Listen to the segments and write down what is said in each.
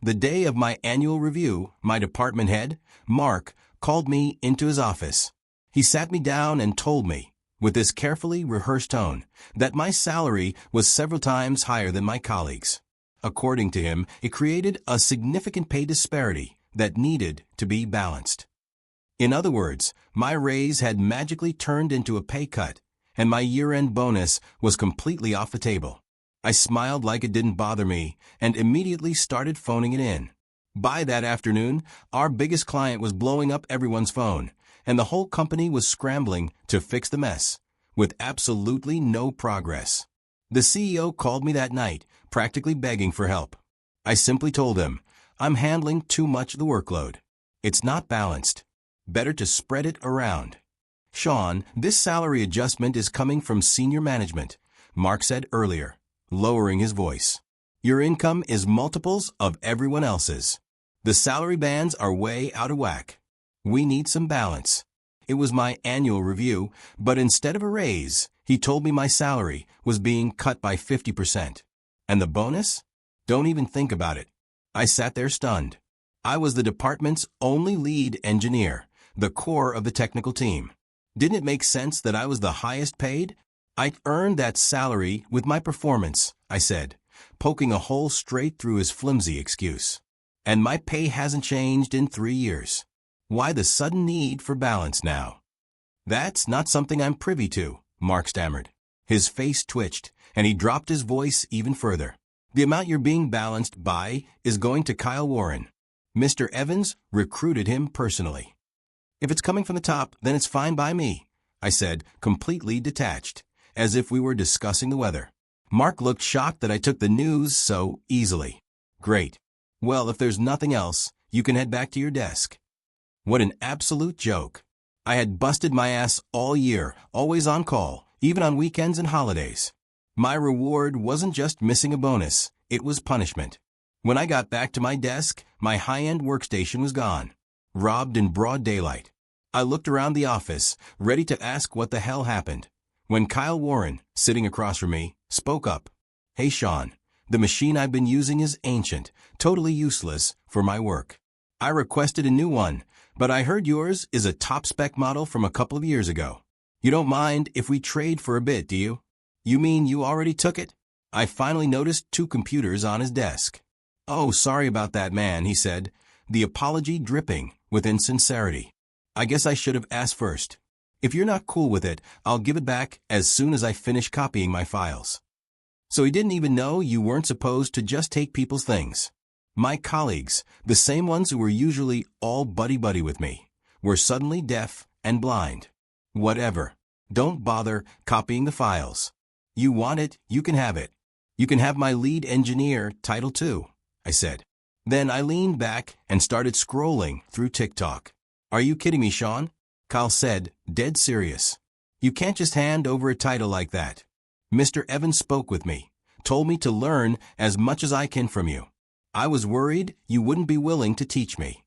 The day of my annual review, my department head, Mark, called me into his office. He sat me down and told me, with this carefully rehearsed tone, that my salary was several times higher than my colleagues. According to him, it created a significant pay disparity that needed to be balanced. In other words, my raise had magically turned into a pay cut, and my year-end bonus was completely off the table. I smiled like it didn't bother me and immediately started phoning it in. By that afternoon, our biggest client was blowing up everyone's phone, and the whole company was scrambling to fix the mess, with absolutely no progress. The CEO called me that night, practically begging for help. I simply told him, I'm handling too much of the workload. It's not balanced. Better to spread it around. Sean, this salary adjustment is coming from senior management, Mark said earlier, lowering his voice. Your income is multiples of everyone else's. The salary bands are way out of whack. We need some balance. It was my annual review, but instead of a raise, he told me my salary was being cut by 50%. And the bonus? Don't even think about it. I sat there stunned. I was the department's only lead engineer, the core of the technical team. Didn't it make sense that I was the highest paid? I earned that salary with my performance, I said, poking a hole straight through his flimsy excuse. And my pay hasn't changed in 3 years. Why the sudden need for balance now? That's not something I'm privy to, Mark stammered. His face twitched, and he dropped his voice even further. The amount you're being balanced by is going to Kyle Warren. Mr. Evans recruited him personally. If it's coming from the top, then it's fine by me, I said, completely detached, as if we were discussing the weather. Mark looked shocked that I took the news so easily. Great. Well, if there's nothing else, you can head back to your desk. What an absolute joke. I had busted my ass all year, always on call, even on weekends and holidays. My reward wasn't just missing a bonus, it was punishment. When I got back to my desk, my high-end workstation was gone, robbed in broad daylight. I looked around the office, ready to ask what the hell happened, when Kyle Warren, sitting across from me, spoke up. Hey Sean, the machine I've been using is ancient, totally useless for my work. I requested a new one, but I heard yours is a top-spec model from a couple of years ago. You don't mind if we trade for a bit, do you? You mean you already took it? I finally noticed 2 computers on his desk. Oh, sorry about that, man, he said, the apology dripping with insincerity. I guess I should have asked first. If you're not cool with it, I'll give it back as soon as I finish copying my files. So he didn't even know you weren't supposed to just take people's things. My colleagues, the same ones who were usually all buddy-buddy with me, were suddenly deaf and blind. Whatever. Don't bother copying the files. You want it, you can have it. You can have my lead engineer title too, I said. Then I leaned back and started scrolling through TikTok. Are you kidding me, Sean? Kyle said, dead serious. You can't just hand over a title like that. Mr. Evans spoke with me, told me to learn as much as I can from you. I was worried you wouldn't be willing to teach me.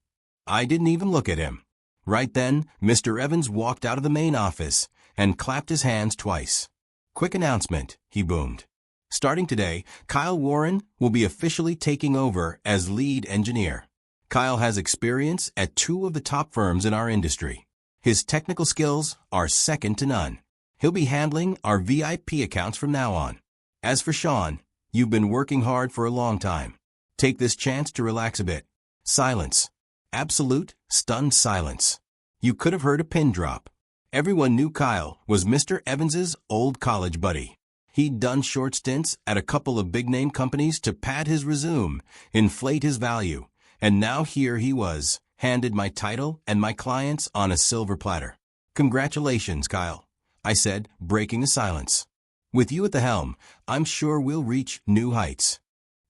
I didn't even look at him. Right then, Mr. Evans walked out of the main office and clapped his hands twice. Quick announcement, he boomed. Starting today, Kyle Warren will be officially taking over as lead engineer. Kyle has experience at 2 of the top firms in our industry. His technical skills are second to none. He'll be handling our VIP accounts from now on. As for Sean, you've been working hard for a long time. Take this chance to relax a bit. Silence. Absolute, stunned silence. You could have heard a pin drop. Everyone knew Kyle was Mr. Evans's old college buddy. He'd done short stints at a couple of big-name companies to pad his resume, inflate his value, and now here he was, handed my title and my clients on a silver platter. Congratulations, Kyle, I said, breaking the silence. With you at the helm, I'm sure we'll reach new heights.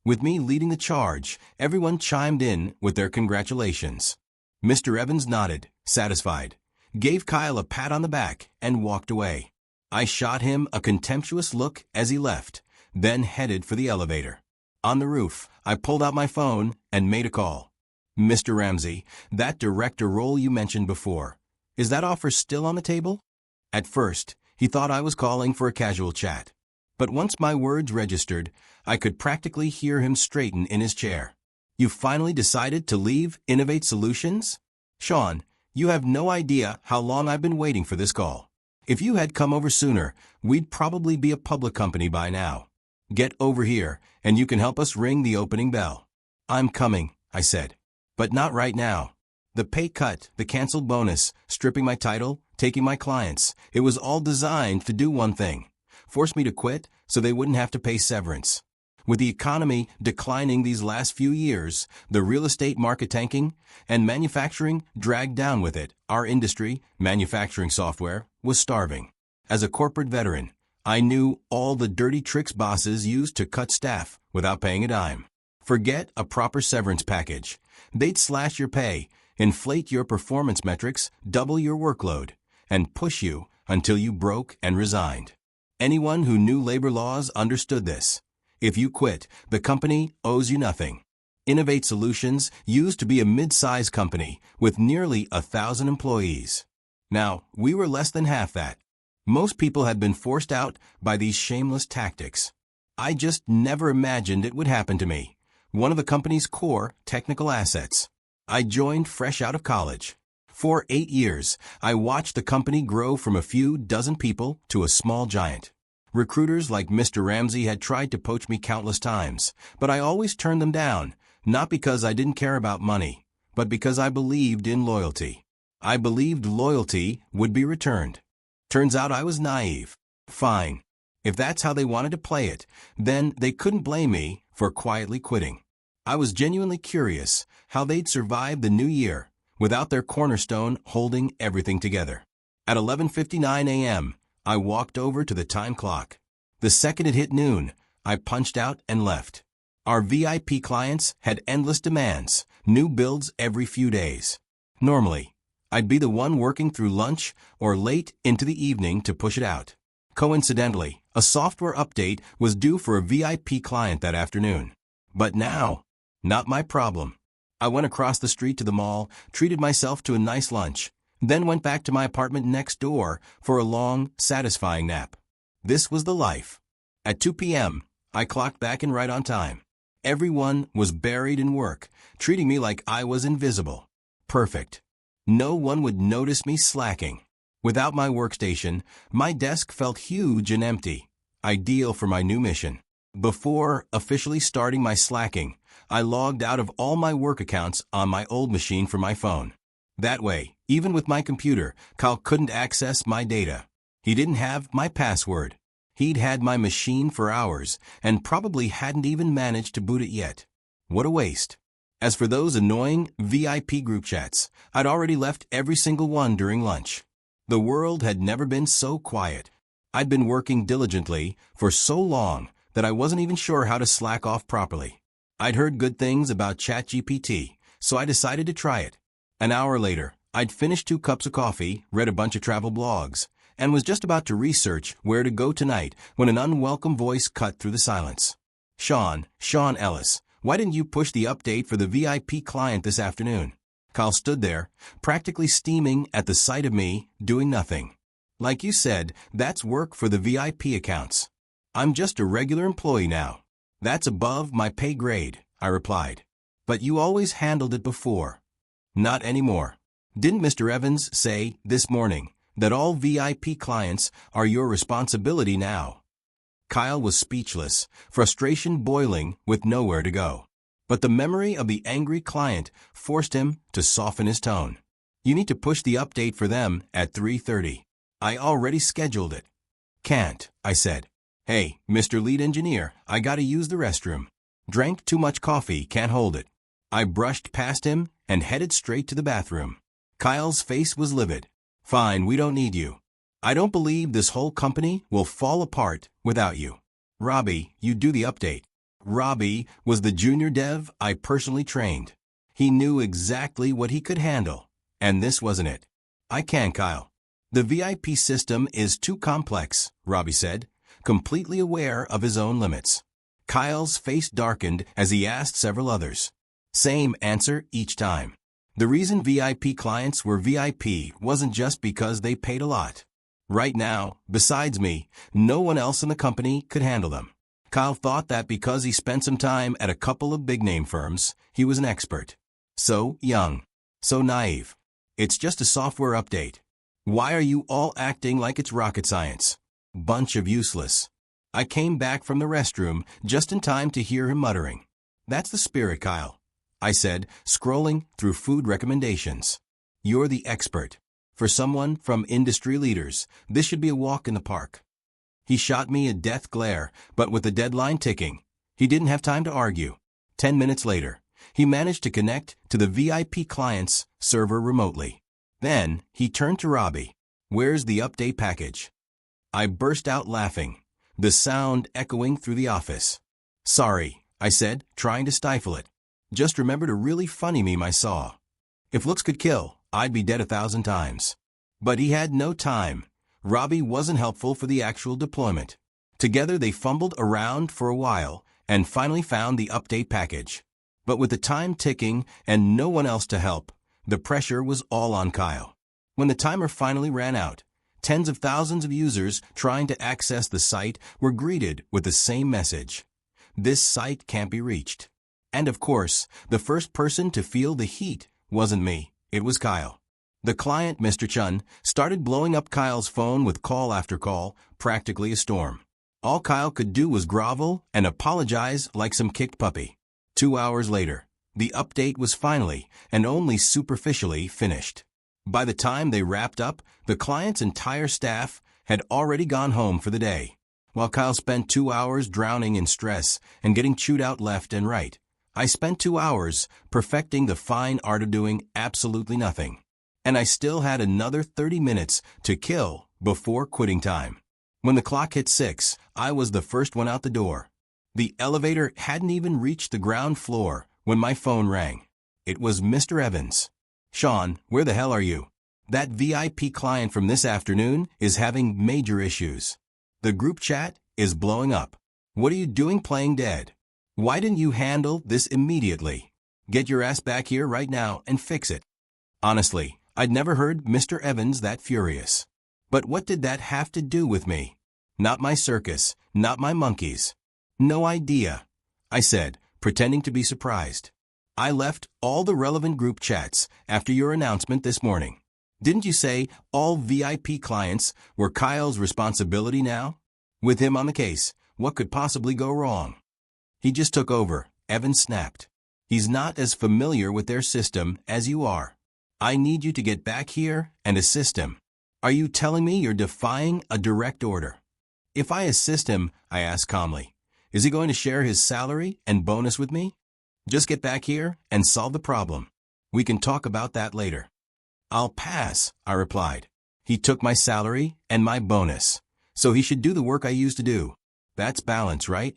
With me leading the charge, everyone chimed in with their congratulations. Mr. Evans nodded, satisfied, gave Kyle a pat on the back, and walked away. I shot him a contemptuous look as he left, then headed for the elevator. On the roof, I pulled out my phone and made a call. Mr. Ramsey, that director role you mentioned before, is that offer still on the table? At first, he thought I was calling for a casual chat. But once my words registered, I could practically hear him straighten in his chair. You finally decided to leave Innovate Solutions? Sean, you have no idea how long I've been waiting for this call. If you had come over sooner, we'd probably be a public company by now. Get over here, and you can help us ring the opening bell. I'm coming, I said. But not right now. The pay cut, the canceled bonus, stripping my title, taking my clients, it was all designed to do one thing: force me to quit so they wouldn't have to pay severance. With the economy declining these last few years, the real estate market tanking, and manufacturing dragged down with it, our industry, manufacturing software, was starving. As a corporate veteran, I knew all the dirty tricks bosses used to cut staff without paying a dime. Forget a proper severance package. They'd slash your pay, inflate your performance metrics, double your workload, and push you until you broke and resigned. Anyone who knew labor laws understood this. If you quit, the company owes you nothing. Innovate Solutions used to be a mid-size company with nearly 1,000 employees. Now, we were less than half that. Most people had been forced out by these shameless tactics. I just never imagined it would happen to me, one of the company's core technical assets. I joined fresh out of college. For 8 years, I watched the company grow from a few dozen people to a small giant. Recruiters like Mr. Ramsey had tried to poach me countless times, but I always turned them down, not because I didn't care about money, but because I believed in loyalty. I believed loyalty would be returned. Turns out I was naive. Fine. If that's how they wanted to play it, then they couldn't blame me for quietly quitting. I was genuinely curious how they'd survive the new year without their cornerstone holding everything together. At 11:59 a.m., I walked over to the time clock. The second it hit noon, I punched out and left. Our VIP clients had endless demands, new builds every few days. Normally, I'd be the one working through lunch or late into the evening to push it out. Coincidentally, a software update was due for a VIP client that afternoon. But now, not my problem. I went across the street to the mall, treated myself to a nice lunch, then went back to my apartment next door for a long, satisfying nap. This was the life. At 2 p.m., I clocked back in right on time. Everyone was buried in work, treating me like I was invisible. Perfect. No one would notice me slacking. Without my workstation, my desk felt huge and empty, ideal for my new mission. Before officially starting my slacking, I logged out of all my work accounts on my old machine from my phone. That way, even with my computer, Kyle couldn't access my data. He didn't have my password. He'd had my machine for hours and probably hadn't even managed to boot it yet. What a waste. As for those annoying VIP group chats, I'd already left every single one during lunch. The world had never been so quiet. I'd been working diligently for so long that I wasn't even sure how to slack off properly. I'd heard good things about ChatGPT, so I decided to try it. An hour later, I'd finished 2 cups of coffee, read a bunch of travel blogs, and was just about to research where to go tonight when an unwelcome voice cut through the silence. Sean Ellis, why didn't you push the update for the VIP client this afternoon? Kyle stood there, practically steaming at the sight of me, doing nothing. Like you said, that's work for the VIP accounts. I'm just a regular employee now. That's above my pay grade, I replied. But you always handled it before. Not anymore. Didn't Mr. Evans say this morning that all VIP clients are your responsibility now? Kyle was speechless, frustration boiling with nowhere to go. But the memory of the angry client forced him to soften his tone. You need to push the update for them at 3:30. I already scheduled it. Can't, I said. Hey, Mr. Lead Engineer, I gotta use the restroom. Drank too much coffee, can't hold it. I brushed past him and headed straight to the bathroom. Kyle's face was livid. Fine, we don't need you. I don't believe this whole company will fall apart without you. Robbie, you do the update. Robbie was the junior dev I personally trained. He knew exactly what he could handle, and this wasn't it. I can, Kyle. The VIP system is too complex, Robbie said, completely aware of his own limits. Kyle's face darkened as he asked several others. Same answer each time. The reason VIP clients were VIP wasn't just because they paid a lot. Right now, besides me, no one else in the company could handle them. Kyle thought that because he spent some time at a couple of big-name firms, he was an expert. So young. So naive. It's just a software update. Why are you all acting like it's rocket science? Bunch of useless. I came back from the restroom just in time to hear him muttering. That's the spirit, Kyle, I said, scrolling through food recommendations. You're the expert. For someone from industry leaders, this should be a walk in the park. He shot me a death glare, but with the deadline ticking, he didn't have time to argue. 10 minutes later, he managed to connect to the VIP client's server remotely. Then, he turned to Robbie. Where's the update package? I burst out laughing, the sound echoing through the office. Sorry, I said, trying to stifle it. Just remember to really funny meme I saw. If looks could kill, I'd be dead 1,000 times. But he had no time. Robbie wasn't helpful for the actual deployment. Together they fumbled around for a while and finally found the update package. But with the time ticking and no one else to help, the pressure was all on Kyle. When the timer finally ran out, tens of thousands of users trying to access the site were greeted with the same message. This site can't be reached. And of course, the first person to feel the heat wasn't me, it was Kyle. The client, Mr. Chun, started blowing up Kyle's phone with call after call, practically a storm. All Kyle could do was grovel and apologize like some kicked puppy. 2 hours later, the update was finally, and only superficially, finished. By the time they wrapped up, the client's entire staff had already gone home for the day. While Kyle spent 2 hours drowning in stress and getting chewed out left and right, I spent 2 hours perfecting the fine art of doing absolutely nothing. And I still had another 30 minutes to kill before quitting time. When the clock hit 6, I was the first one out the door. The elevator hadn't even reached the ground floor when my phone rang. It was Mr. Evans. Sean, where the hell are you? That VIP client from this afternoon is having major issues. The group chat is blowing up. What are you doing playing dead? Why didn't you handle this immediately? Get your ass back here right now and fix it. Honestly, I'd never heard Mr. Evans that furious. But what did that have to do with me? Not my circus, not my monkeys. No idea, I said, pretending to be surprised. I left all the relevant group chats after your announcement this morning. Didn't you say all VIP clients were Kyle's responsibility now? With him on the case, what could possibly go wrong? He just took over, Evans snapped. He's not as familiar with their system as you are. I need you to get back here and assist him. Are you telling me you're defying a direct order? If I assist him, I asked calmly, is he going to share his salary and bonus with me? Just get back here and solve the problem. We can talk about that later. I'll pass, I replied. He took my salary and my bonus, so he should do the work I used to do. That's balance, right?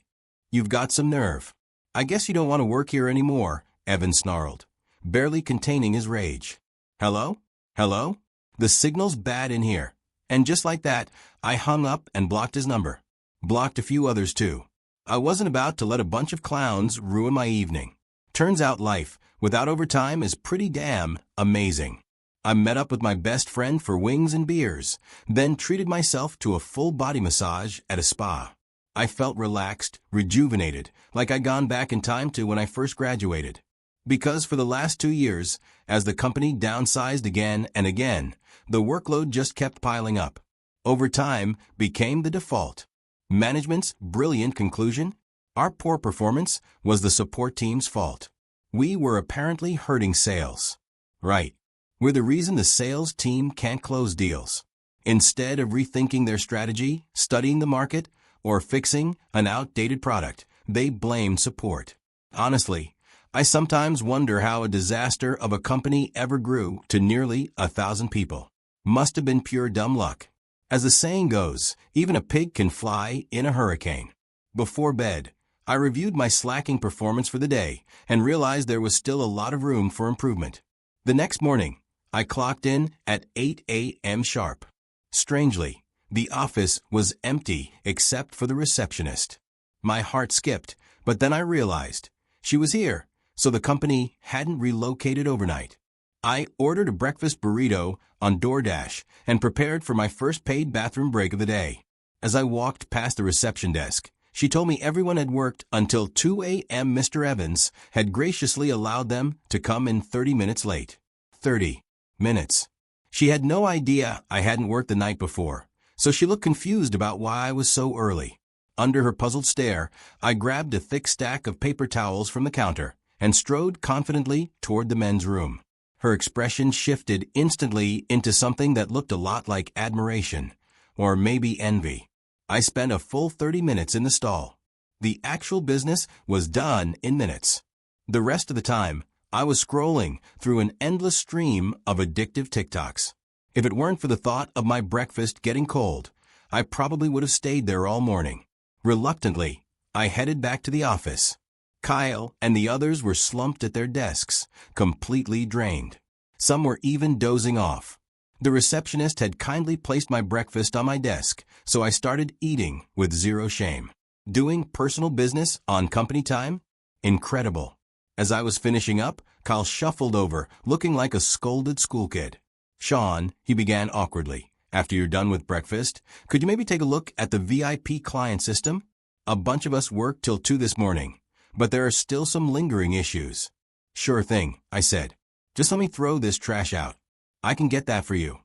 You've got some nerve. I guess you don't want to work here anymore, Evans snarled, barely containing his rage. Hello? Hello? The signal's bad in here. And just like that, I hung up and blocked his number. Blocked a few others too. I wasn't about to let a bunch of clowns ruin my evening. Turns out life, without overtime, is pretty damn amazing. I met up with my best friend for wings and beers, then treated myself to a full body massage at a spa. I felt relaxed, rejuvenated, like I'd gone back in time to when I first graduated. Because for the last 2 years, as the company downsized again and again, the workload just kept piling up. Overtime became the default. Management's brilliant conclusion? Our poor performance was the support team's fault. We were apparently hurting sales. Right. We're the reason the sales team can't close deals. Instead of rethinking their strategy, studying the market, or fixing an outdated product, they blame support. Honestly, I sometimes wonder how a disaster of a company ever grew to nearly 1,000 people. Must have been pure dumb luck. As the saying goes, even a pig can fly in a hurricane. Before bed, I reviewed my slacking performance for the day and realized there was still a lot of room for improvement. The next morning, I clocked in at 8 a.m. sharp. Strangely, the office was empty except for the receptionist. My heart skipped, but then I realized she was here, so the company hadn't relocated overnight. I ordered a breakfast burrito on DoorDash and prepared for my first paid bathroom break of the day. As I walked past the reception desk, She told me everyone had worked until 2 a.m. Mr. Evans had graciously allowed them to come in 30 minutes late. 30 minutes. She had no idea I hadn't worked the night before, so she looked confused about why I was so early. Under her puzzled stare, I grabbed a thick stack of paper towels from the counter and strode confidently toward the men's room. Her expression shifted instantly into something that looked a lot like admiration, or maybe envy. I spent a full 30 minutes in the stall. The actual business was done in minutes. The rest of the time, I was scrolling through an endless stream of addictive TikToks. If it weren't for the thought of my breakfast getting cold, I probably would have stayed there all morning. Reluctantly, I headed back to the office. Kyle and the others were slumped at their desks, completely drained. Some were even dozing off. The receptionist had kindly placed my breakfast on my desk, so I started eating with zero shame. Doing personal business on company time? Incredible. As I was finishing up, Kyle shuffled over, looking like a scolded school kid. "Sean," he began awkwardly, "after you're done with breakfast, could you maybe take a look at the VIP client system? A bunch of us worked till 2 this morning, but there are still some lingering issues." "Sure thing," I said. "Just let me throw this trash out. I can get that for you."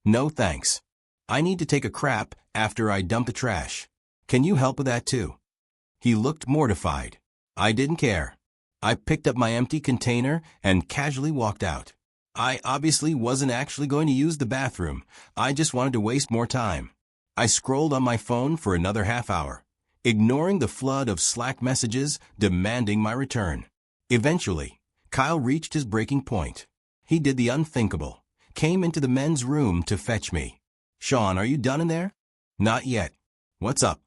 "No thanks. I need to take a crap after I dump the trash. Can you help with that too?" He looked mortified. I didn't care. I picked up my empty container and casually walked out. I obviously wasn't actually going to use the bathroom. I just wanted to waste more time. I scrolled on my phone for another half hour, ignoring the flood of Slack messages demanding my return. Eventually, Kyle reached his breaking point. He did the unthinkable, came into the men's room to fetch me. "Sean, are you done in there?" "Not yet." "What's up?"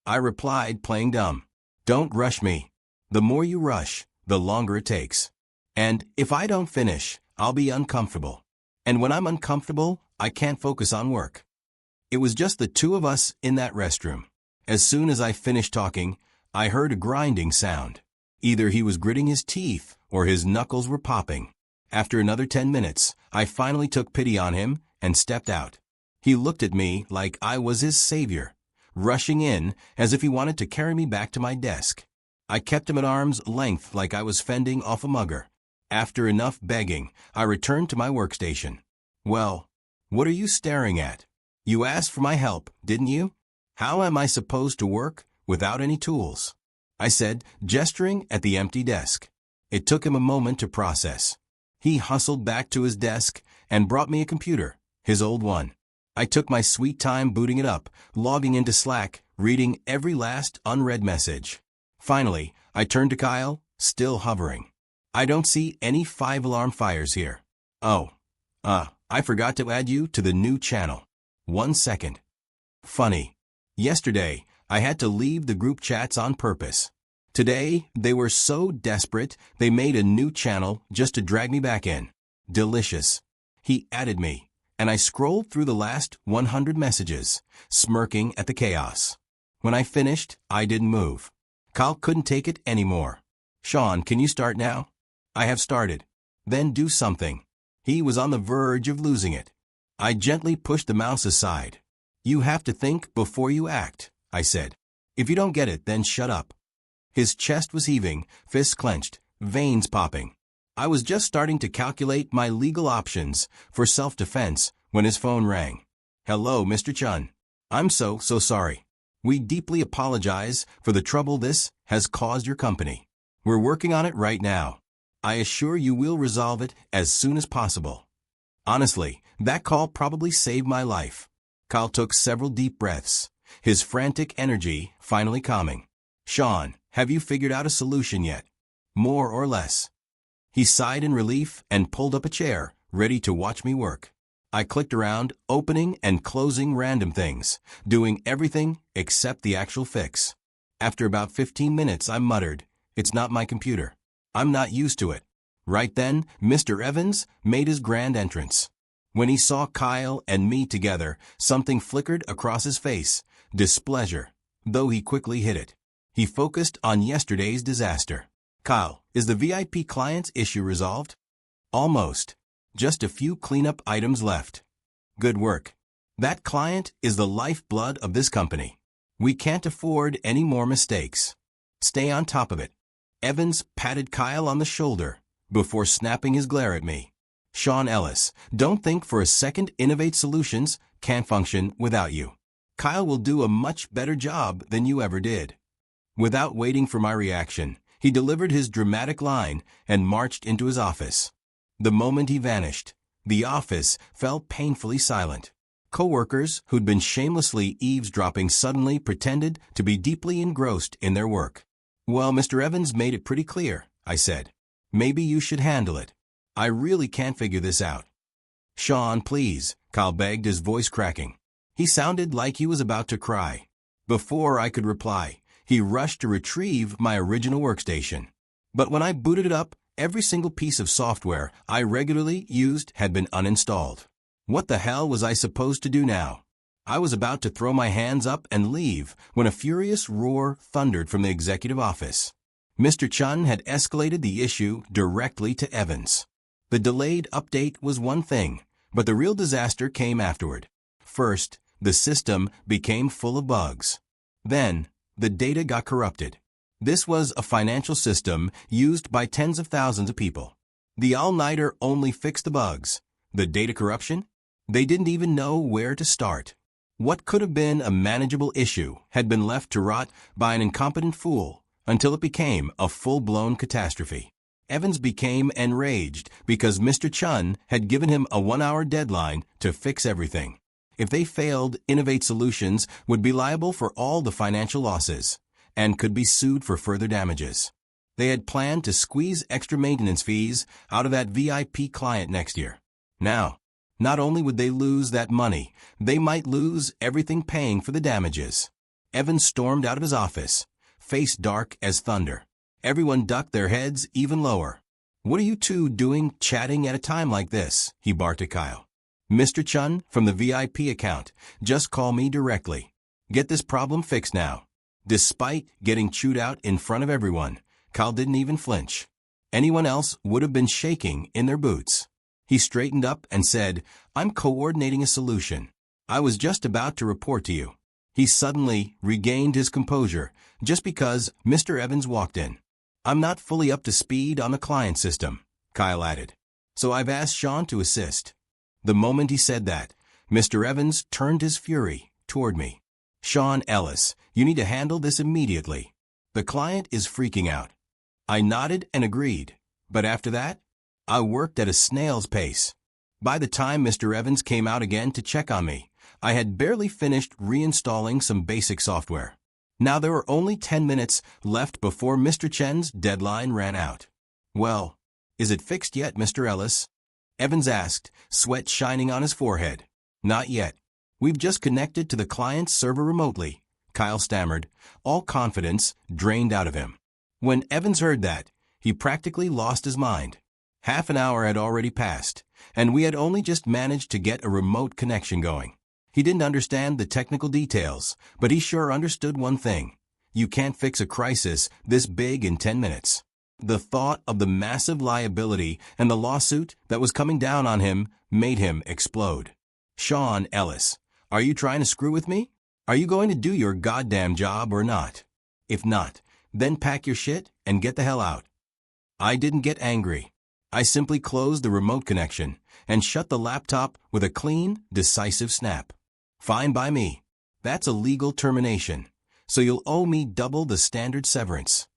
I replied, playing dumb. "Don't rush me. The more you rush, the longer it takes. And if I don't finish, I'll be uncomfortable. And when I'm uncomfortable, I can't focus on work." It was just the two of us in that restroom. As soon as I finished talking, I heard a grinding sound. Either he was gritting his teeth or his knuckles were popping. After another 10 minutes, I finally took pity on him and stepped out. He looked at me like I was his savior, rushing in as if he wanted to carry me back to my desk. I kept him at arm's length like I was fending off a mugger. After enough begging, I returned to my workstation. "Well, what are you staring at? You asked for my help, didn't you? How am I supposed to work without any tools?" I said, gesturing at the empty desk. It took him a moment to process. He hustled back to his desk and brought me a computer, his old one. I took my sweet time booting it up, logging into Slack, reading every last unread message. Finally, I turned to Kyle, still hovering. "I don't see any 5-alarm fires here." "Oh, I forgot to add you to the new channel. 1 second. Funny. Yesterday, I had to leave the group chats on purpose. Today, they were so desperate, they made a new channel just to drag me back in. Delicious." He added me, and I scrolled through the last 100 messages, smirking at the chaos. When I finished, I didn't move. Kyle couldn't take it anymore. "Sean, can you start now?" "I have started." "Then do something." He was on the verge of losing it. I gently pushed the mouse aside. "You have to think before you act," I said. "If you don't get it, then shut up." His chest was heaving, fists clenched, veins popping. I was just starting to calculate my legal options for self-defense when his phone rang. "Hello, Mr. Chun. I'm so sorry. We deeply apologize for the trouble this has caused your company. We're working on it right now. I assure you we'll resolve it as soon as possible." Honestly, that call probably saved my life. Kyle took several deep breaths, his frantic energy finally calming. "Sean, have you figured out a solution yet?" "More or less." He sighed in relief and pulled up a chair, ready to watch me work. I clicked around, opening and closing random things, doing everything except the actual fix. After about 15 minutes, I muttered, "It's not my computer. I'm not used to it." Right then, Mr. Evans made his grand entrance. When he saw Kyle and me together, something flickered across his face, displeasure, though he quickly hid it. He focused on yesterday's disaster. "Kyle, is the VIP client's issue resolved?" "Almost. Just a few cleanup items left." "Good work. That client is the lifeblood of this company. We can't afford any more mistakes. Stay on top of it. Evans patted Kyle on the shoulder before snapping his glare at me. Sean Ellis, don't think for a second Innovate Solutions can't function without you. Kyle will do a much better job than you ever did. Without waiting for my reaction, he delivered his dramatic line and marched into his office. The moment he vanished, the office fell painfully silent. Coworkers who'd been shamelessly eavesdropping suddenly pretended to be deeply engrossed in their work. Well, Mr. Evans made it pretty clear, I said. Maybe you should handle it. I really can't figure this out. Sean, please, Kyle begged, his voice cracking. He sounded like he was about to cry. Before I could reply, he rushed to retrieve my original workstation. But when I booted it up, every single piece of software I regularly used had been uninstalled. What the hell was I supposed to do now? I was about to throw my hands up and leave when a furious roar thundered from the executive office. Mr. Chun had escalated the issue directly to Evans. The delayed update was one thing, but the real disaster came afterward. First, the system became full of bugs. Then, the data got corrupted. This was a financial system used by tens of thousands of people. The all-nighter only fixed the bugs. The data corruption? They didn't even know where to start. What could have been a manageable issue had been left to rot by an incompetent fool until it became a full-blown catastrophe. Evans became enraged because Mr. Chun had given him a 1-hour deadline to fix everything. If they failed, Innovate Solutions would be liable for all the financial losses and could be sued for further damages. They had planned to squeeze extra maintenance fees out of that VIP client next year. Now, not only would they lose that money, they might lose everything paying for the damages. Evans stormed out of his office, face dark as thunder. Everyone ducked their heads even lower. "What are you two doing chatting at a time like this?" he barked at Kyle. "Mr. Chun, from the VIP account, just call me directly. Get this problem fixed now." Despite getting chewed out in front of everyone, Kyle didn't even flinch. Anyone else would have been shaking in their boots. He straightened up and said, "I'm coordinating a solution. I was just about to report to you." He suddenly regained his composure just because Mr. Evans walked in. "I'm not fully up to speed on the client system," Kyle added, "so I've asked Sean to assist." The moment he said that, Mr. Evans turned his fury toward me. "Sean Ellis, you need to handle this immediately. The client is freaking out." I nodded and agreed, but after that, I worked at a snail's pace. By the time Mr. Evans came out again to check on me, I had barely finished reinstalling some basic software. Now there were only 10 minutes left before Mr. Chen's deadline ran out. "Well, is it fixed yet, Mr. Ellis?" Evans asked, sweat shining on his forehead. "Not yet. We've just connected to the client's server remotely," Kyle stammered, all confidence drained out of him. When Evans heard that, he practically lost his mind. Half an hour had already passed, and we had only just managed to get a remote connection going. He didn't understand the technical details, but he sure understood one thing. You can't fix a crisis this big in 10 minutes. The thought of the massive liability and the lawsuit that was coming down on him made him explode. "Sean Ellis, are you trying to screw with me? Are you going to do your goddamn job or not? If not, then pack your shit and get the hell out." I didn't get angry. I simply closed the remote connection and shut the laptop with a clean, decisive snap. "Fine by me. That's a legal termination, so you'll owe me double the standard severance."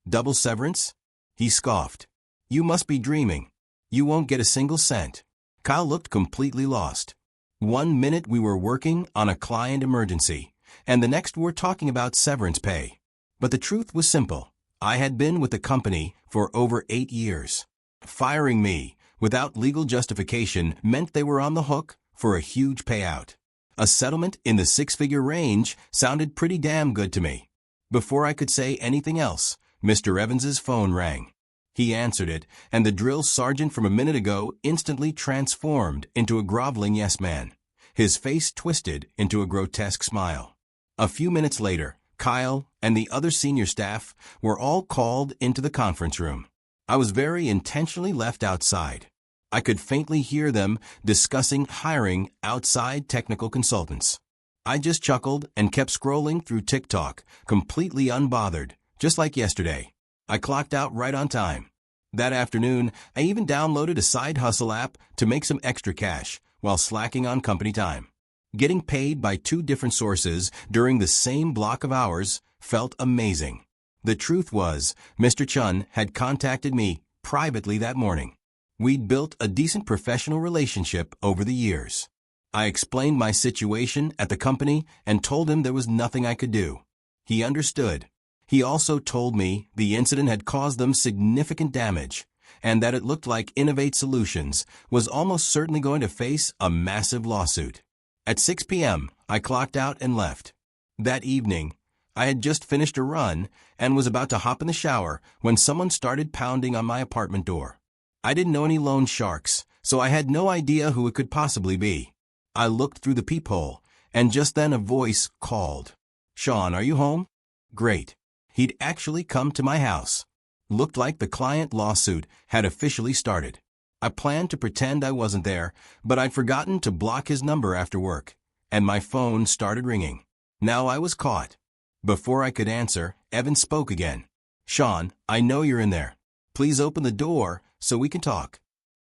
"Double severance?" He scoffed. "You must be dreaming. You won't get a single cent." Kyle looked completely lost. 1 minute we were working on a client emergency, and the next we're talking about severance pay. But the truth was simple. I had been with the company for over 8 years. Firing me without legal justification meant they were on the hook for a huge payout. A settlement in the 6-figure range sounded pretty damn good to me. Before I could say anything else, Mr. Evans's phone rang. He answered it, and the drill sergeant from a minute ago instantly transformed into a groveling yes man. His face twisted into a grotesque smile. A few minutes later, Kyle and the other senior staff were all called into the conference room. I was very intentionally left outside. I could faintly hear them discussing hiring outside technical consultants. I just chuckled and kept scrolling through TikTok, completely unbothered, just like yesterday. I clocked out right on time. That afternoon, I even downloaded a side hustle app to make some extra cash while slacking on company time. Getting paid by two different sources during the same block of hours felt amazing. The truth was, Mr. Chun had contacted me privately that morning. We'd built a decent professional relationship over the years. I explained my situation at the company and told him there was nothing I could do. He understood. He also told me the incident had caused them significant damage and that it looked like Innovate Solutions was almost certainly going to face a massive lawsuit. At 6 p.m., I clocked out and left. That evening, I had just finished a run and was about to hop in the shower when someone started pounding on my apartment door. I didn't know any loan sharks, so I had no idea who it could possibly be. I looked through the peephole, and just then a voice called. "Sean, are you home?" Great. He'd actually come to my house. Looked like the client lawsuit had officially started. I planned to pretend I wasn't there, but I'd forgotten to block his number after work, and my phone started ringing. Now I was caught. Before I could answer, Evan spoke again. "Sean, I know you're in there. Please open the door so we can talk."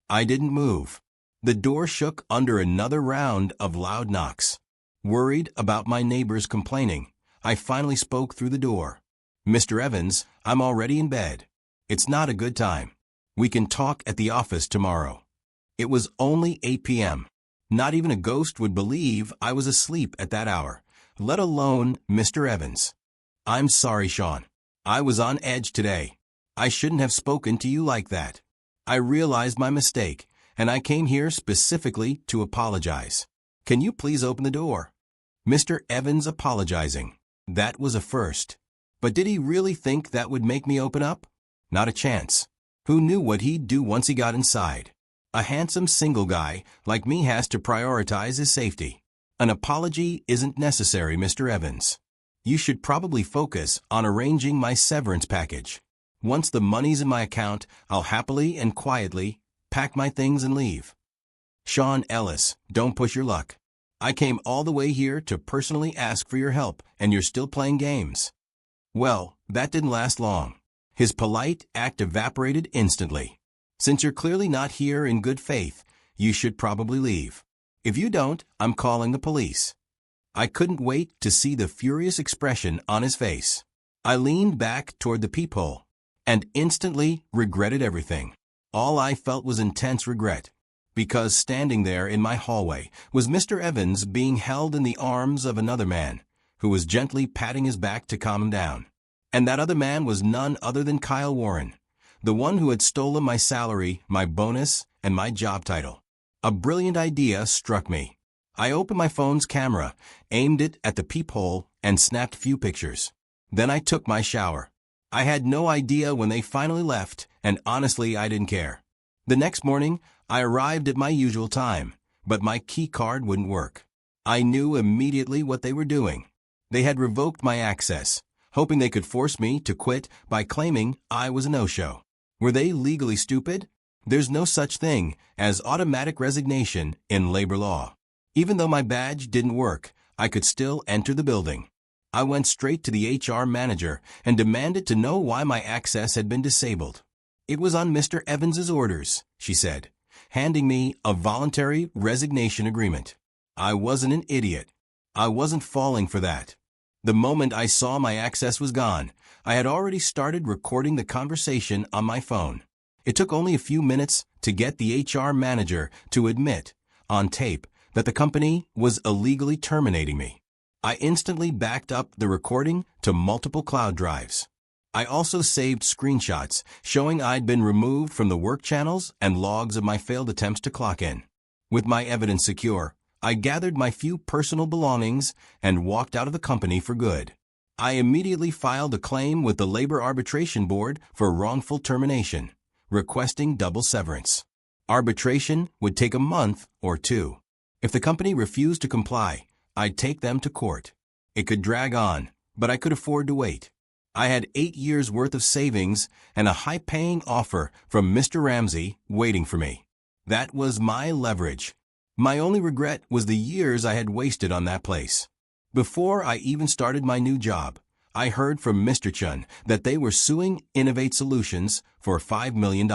I didn't move. The door shook under another round of loud knocks. Worried about my neighbors complaining, I finally spoke through the door. "Mr. Evans, I'm already in bed. It's not a good time. We can talk at the office tomorrow." It was only 8 p.m. Not even a ghost would believe I was asleep at that hour, let alone Mr. Evans. "I'm sorry, Sean. I was on edge today. I shouldn't have spoken to you like that. I realized my mistake, and I came here specifically to apologize. Can you please open the door?" Mr. Evans apologizing. That was a first. But did he really think that would make me open up? Not a chance. Who knew what he'd do once he got inside? A handsome single guy like me has to prioritize his safety. An apology isn't necessary, Mr. Evans. You should probably focus on arranging my severance package. Once the money's in my account, I'll happily and quietly pack my things and leave. Sean Ellis, don't push your luck. I came all the way here to personally ask for your help, and you're still playing games. Well, that didn't last long. His polite act evaporated instantly. Since you're clearly not here in good faith, you should probably leave. If you don't, I'm calling the police. I couldn't wait to see the furious expression on his face. I leaned back toward the peephole and instantly regretted everything. All I felt was intense regret, because standing there in my hallway was Mr. Evans being held in the arms of another man, who was gently patting his back to calm him down. And that other man was none other than Kyle Warren, the one who had stolen my salary, my bonus, and my job title. A brilliant idea struck me. I opened my phone's camera, aimed it at the peephole, and snapped a few pictures. Then I took my shower. I had no idea when they finally left, and honestly, I didn't care. The next morning, I arrived at my usual time, but my key card wouldn't work. I knew immediately what they were doing. They had revoked my access, hoping they could force me to quit by claiming I was a no-show. Were they legally stupid? There's no such thing as automatic resignation in labor law. Even though my badge didn't work, I could still enter the building. I went straight to the HR manager and demanded to know why my access had been disabled. "It was on Mr. Evans's orders," she said, handing me a voluntary resignation agreement. I wasn't an idiot. I wasn't falling for that. The moment I saw my access was gone, I had already started recording the conversation on my phone. It took only a few minutes to get the HR manager to admit, on tape, that the company was illegally terminating me. I instantly backed up the recording to multiple cloud drives. I also saved screenshots showing I'd been removed from the work channels and logs of my failed attempts to clock in. With my evidence secure, I gathered my few personal belongings and walked out of the company for good. I immediately filed a claim with the Labor Arbitration Board for wrongful termination, requesting double severance. Arbitration would take a month or two. If the company refused to comply, I'd take them to court. It could drag on, but I could afford to wait. I had 8 years' worth of savings and a high-paying offer from Mr. Ramsey waiting for me. That was my leverage. My only regret was the years I had wasted on that place. Before I even started my new job, I heard from Mr. Chun that they were suing Innovate Solutions for $5 million.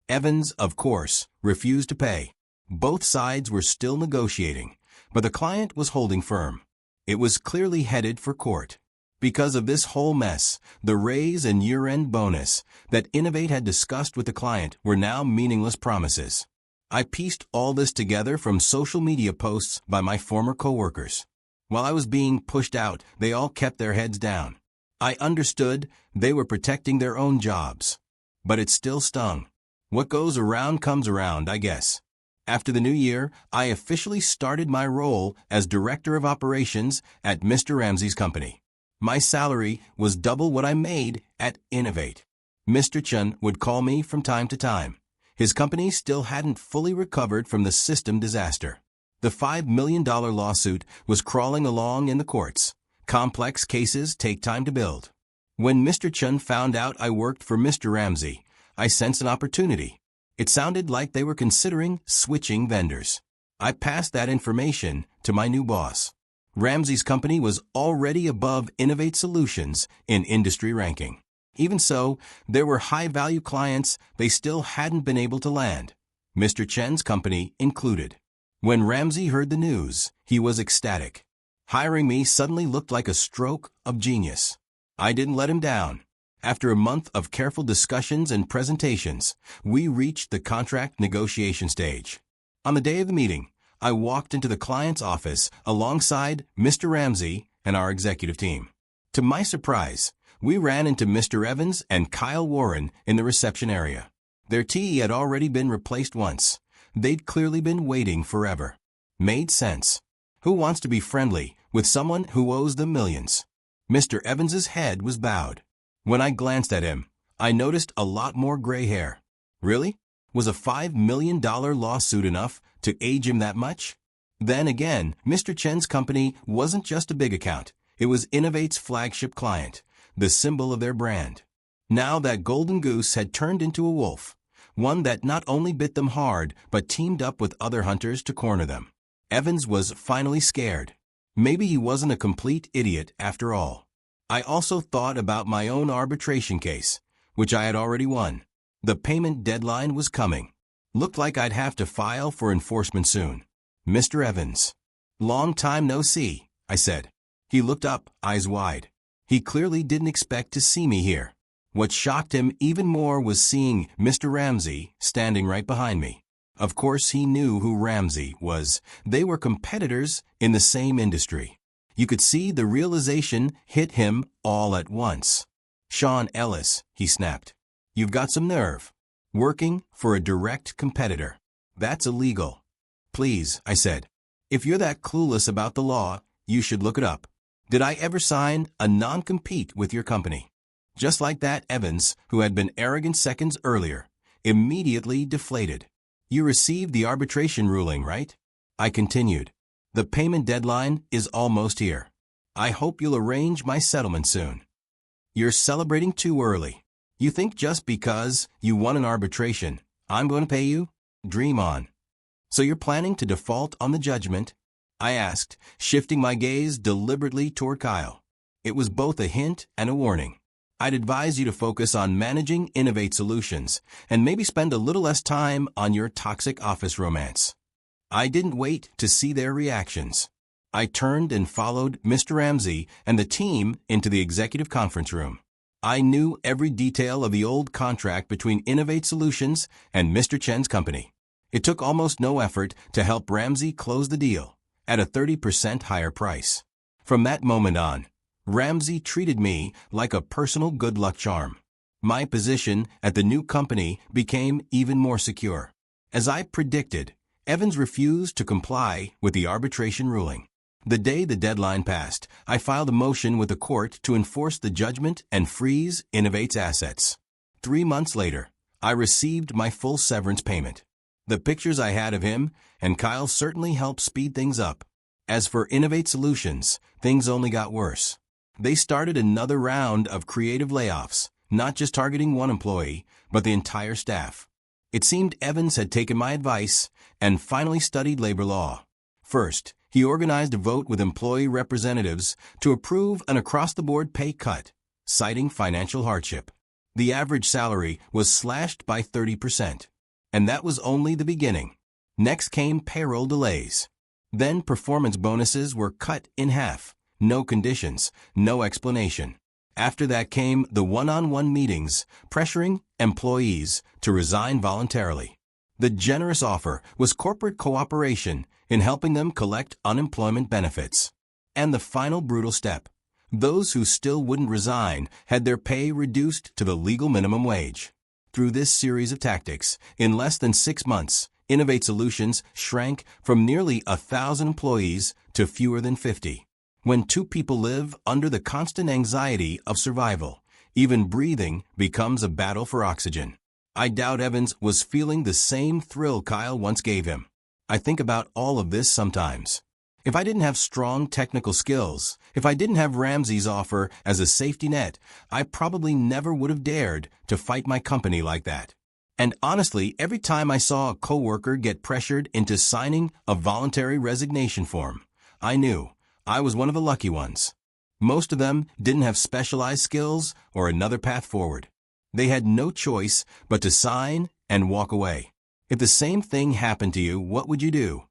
Evans, of course, refused to pay. Both sides were still negotiating, but the client was holding firm. It was clearly headed for court. Because of this whole mess, the raise and year-end bonus that Innovate had discussed with the client were now meaningless promises. I pieced all this together from social media posts by my former coworkers. While I was being pushed out, they all kept their heads down. I understood they were protecting their own jobs. But it still stung. What goes around comes around, I guess. After the new year, I officially started my role as Director of Operations at Mr. Ramsey's company. My salary was double what I made at Innovate. Mr. Chun would call me from time to time. His company still hadn't fully recovered from the system disaster. The $5 million lawsuit was crawling along in the courts. Complex cases take time to build. When Mr. Chun found out I worked for Mr. Ramsey, I sensed an opportunity. It sounded like they were considering switching vendors. I passed that information to my new boss. Ramsey's company was already above Innovate Solutions in industry ranking. Even so, there were high-value clients they still hadn't been able to land, Mr. Chen's company included. When Ramsey heard the news, he was ecstatic. Hiring me suddenly looked like a stroke of genius. I didn't let him down. After a month of careful discussions and presentations, we reached the contract negotiation stage. On the day of the meeting, I walked into the client's office alongside Mr. Ramsey and our executive team. To my surprise, we ran into Mr. Evans and Kyle Warren in the reception area. Their tea had already been replaced once. They'd clearly been waiting forever. Made sense. Who wants to be friendly with someone who owes them millions? Mr. Evans's head was bowed. When I glanced at him, I noticed a lot more gray hair. Really? Was a $5 million lawsuit enough to age him that much? Then again, Mr. Chen's company wasn't just a big account. It was Innovate's flagship client, the symbol of their brand. Now that golden goose had turned into a wolf, one that not only bit them hard, but teamed up with other hunters to corner them. Evans was finally scared. Maybe he wasn't a complete idiot after all. I also thought about my own arbitration case, which I had already won. The payment deadline was coming. Looked like I'd have to file for enforcement soon. Mr. Evans. Long time no see, I said. He looked up, eyes wide. He clearly didn't expect to see me here. What shocked him even more was seeing Mr. Ramsey standing right behind me. Of course, he knew who Ramsey was. They were competitors in the same industry. You could see the realization hit him all at once. Sean Ellis, he snapped. You've got some nerve. Working for a direct competitor. That's illegal. Please, I said. If you're that clueless about the law, you should look it up. Did I ever sign a non-compete with your company? Just like that, Evans, who had been arrogant seconds earlier, immediately deflated. You received the arbitration ruling, right? I continued. The payment deadline is almost here. I hope you'll arrange my settlement soon. You're celebrating too early. You think just because you won an arbitration, I'm going to pay you? Dream on. So you're planning to default on the judgment? I asked, shifting my gaze deliberately toward Kyle. It was both a hint and a warning. I'd advise you to focus on managing Innovate Solutions and maybe spend a little less time on your toxic office romance. I didn't wait to see their reactions. I turned and followed Mr. Ramsey and the team into the executive conference room. I knew every detail of the old contract between Innovate Solutions and Mr. Chen's company. It took almost no effort to help Ramsey close the deal at a 30% higher price. From that moment on, Ramsey treated me like a personal good luck charm. My position at the new company became even more secure. As I predicted, Evans refused to comply with the arbitration ruling. The day the deadline passed, I filed a motion with the court to enforce the judgment and freeze Innovate's assets. 3 months later, I received my full severance payment. The pictures I had of him and Kyle certainly helped speed things up. As for Innovate Solutions, things only got worse. They started another round of creative layoffs, not just targeting one employee, but the entire staff. It seemed Evans had taken my advice and finally studied labor law. First, He organized a vote with employee representatives to approve an across-the-board pay cut, citing financial hardship. The average salary was slashed by 30%. And that was only the beginning. Next came payroll delays. Then performance bonuses were cut in half. No conditions, no explanation. After that came the one-on-one meetings, pressuring employees to resign voluntarily. The generous offer was corporate cooperation in helping them collect unemployment benefits. And the final brutal step. Those who still wouldn't resign had their pay reduced to the legal minimum wage. Through this series of tactics, in less than 6 months, Innovate Solutions shrank from nearly 1,000 employees to fewer than 50. When two people live under the constant anxiety of survival, even breathing becomes a battle for oxygen. I doubt Evans was feeling the same thrill Kyle once gave him. I think about all of this sometimes. If I didn't have strong technical skills, if I didn't have Ramsey's offer as a safety net, I probably never would have dared to fight my company like that. And honestly, every time I saw a coworker get pressured into signing a voluntary resignation form, I knew I was one of the lucky ones. Most of them didn't have specialized skills or another path forward. They had no choice but to sign and walk away. If the same thing happened to you, what would you do?